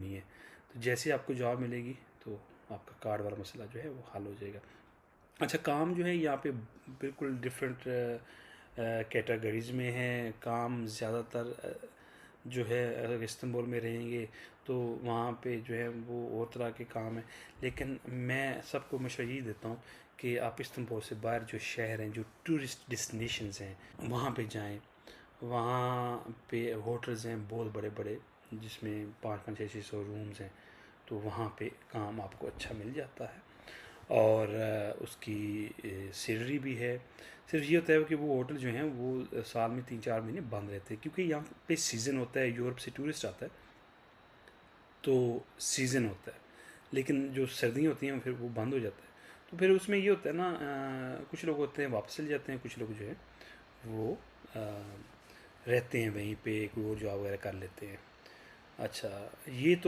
नहीं है। तो जैसे ही आपको जॉब मिलेगी तो आपका कार्ड वाला मसला जो है वो हल हो जाएगा। अच्छा, काम जो है यहाँ पे बिल्कुल डिफरेंट कैटेगरीज़ में है काम। ज़्यादातर जो है अगर इस्तांबुल में रहेंगे तो वहाँ पे जो है वो और तरह के काम है। लेकिन मैं सबको मशवरा यही देता हूँ कि आप इस्तांबुल से बाहर जो शहर हैं, जो टूरिस्ट डेस्टिनेशंस हैं, वहाँ पे जाएं। वहाँ पे होटल्स हैं बहुत बड़े बड़े, जिसमें 500-600 रूम्स हैं। तो वहाँ पे काम आपको अच्छा मिल जाता है और उसकी सैलरी भी है। सिर्फ ये होता है कि वो होटल जो हैं वो साल में 3-4 महीने बंद रहते हैं, क्योंकि यहाँ पे सीज़न होता है। यूरोप से टूरिस्ट आता है तो सीज़न होता है, लेकिन जो सर्दियाँ होती हैं फिर वो बंद हो जाता है। तो फिर उसमें ये होता है ना, कुछ लोग होते हैं वापस चले जाते हैं, कुछ लोग जो है वो रहते हैं वहीं पे, कोई और जॉब वगैरह कर लेते हैं। अच्छा, ये तो